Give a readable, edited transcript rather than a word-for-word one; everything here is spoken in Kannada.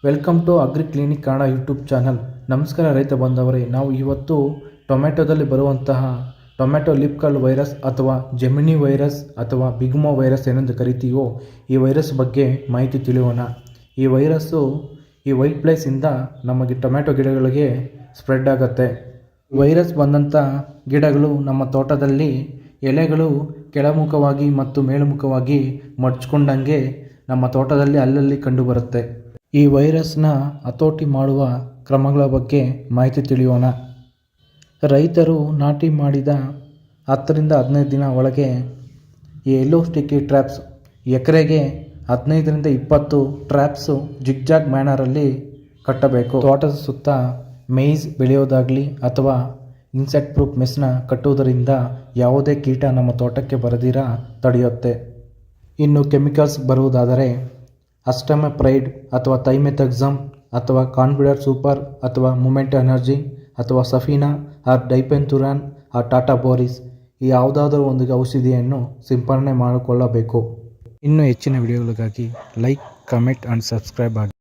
Welcome to agri clinic Kannada YouTube channel. ನಮಸ್ಕಾರ ರೈತ ಬಂದವರೇ, ನಾವು ಇವತ್ತು ಟೊಮೆಟೊದಲ್ಲಿ ಬರುವಂತಹ ಟೊಮೆಟೊ ಲೀಫ್ ಕರ್ಲ್ ವೈರಸ್ ಅಥವಾ ಜೆಮಿನಿ ವೈರಸ್ ಅಥವಾ ಬಿಗ್ಮೋ ವೈರಸ್ ಏನೆಂದು ಕರಿತೀವೋ ಈ ವೈರಸ್ ಬಗ್ಗೆ ಮಾಹಿತಿ ತಿಳಿಯೋಣ. ಈ ವೈರಸ್ಸು ಈ ವೈಟ್ ಫ್ಲೈಸಿಂದ ನಮಗೆ ಟೊಮೆಟೊ ಗಿಡಗಳಿಗೆ ಸ್ಪ್ರೆಡ್ ಆಗುತ್ತೆ. ವೈರಸ್ ಬಂದಂಥ ಗಿಡಗಳು ನಮ್ಮ ತೋಟದಲ್ಲಿ ಎಲೆಗಳು ಕೆಳಮುಖವಾಗಿ ಮತ್ತು ಮೇಲ್ಮುಖವಾಗಿ ಮಡ್ಚ್ಕೊಂಡಂಗೆ ನಮ್ಮ ತೋಟದಲ್ಲಿ ಅಲ್ಲಲ್ಲಿ ಕಂಡುಬರುತ್ತೆ. ಈ ವೈರಸ್ನ ಹತೋಟಿ ಮಾಡುವ ಕ್ರಮಗಳ ಬಗ್ಗೆ ಮಾಹಿತಿ ತಿಳಿಯೋಣ. ರೈತರು ನಾಟಿ ಮಾಡಿದ 10ರಿಂದ 15 ದಿನ ಒಳಗೆ ಈ ಯೆಲ್ಲೋ ಸ್ಟಿಕ್ಕಿ ಟ್ರ್ಯಾಪ್ಸ್ ಎಕರೆಗೆ 15ರಿಂದ 20 ಟ್ರ್ಯಾಪ್ಸು ಜಿಗ್ಜಾಗ್ ಮ್ಯಾನರಲ್ಲಿ ಕಟ್ಟಬೇಕು. ತೋಟದ ಸುತ್ತ ಮೇಯ್ಸ್ ಬೆಳೆಯೋದಾಗಲಿ ಅಥವಾ ಇನ್ಸೆಕ್ಟ್ ಪ್ರೂಫ್ ಮೆಸ್ನ ಕಟ್ಟುವುದರಿಂದ ಯಾವುದೇ ಕೀಟ ನಮ್ಮ ತೋಟಕ್ಕೆ ಬರದಿರ ತಡೆಯುತ್ತೆ. ಇನ್ನು ಕೆಮಿಕಲ್ಸ್ ಬರುವುದಾದರೆ ಅಸ್ಟಮೆಪ್ರೈಡ್ ಅಥವಾ ಥೈಮೆಥಾಕ್ಸಮ್ ಅಥವಾ ಕಾನ್ಫಿಡರ್ ಸೂಪರ್ ಅಥವಾ ಮೂಮೆಂಟ್ ಎನರ್ಜಿ ಅಥವಾ ಸಫೀನಾ ಆರ್ ಡೈಪೆನ್ಥುರಾನ್ ಆರ್ ಟಾಟಾ ಬೋರಿಸ್ ಈ ಯಾವುದಾದರೂ ಒಂದು ಔಷಧಿಯನ್ನು ಸಿಂಪರಣೆ ಮಾಡಿಕೊಳ್ಳಬೇಕು. ಇನ್ನೂ ಹೆಚ್ಚಿನ ವಿಡಿಯೋಗಳಿಗಾಗಿ ಲೈಕ್, ಕಮೆಂಟ್ ಆ್ಯಂಡ್ ಸಬ್ಸ್ಕ್ರೈಬ್ ಆಗಿ.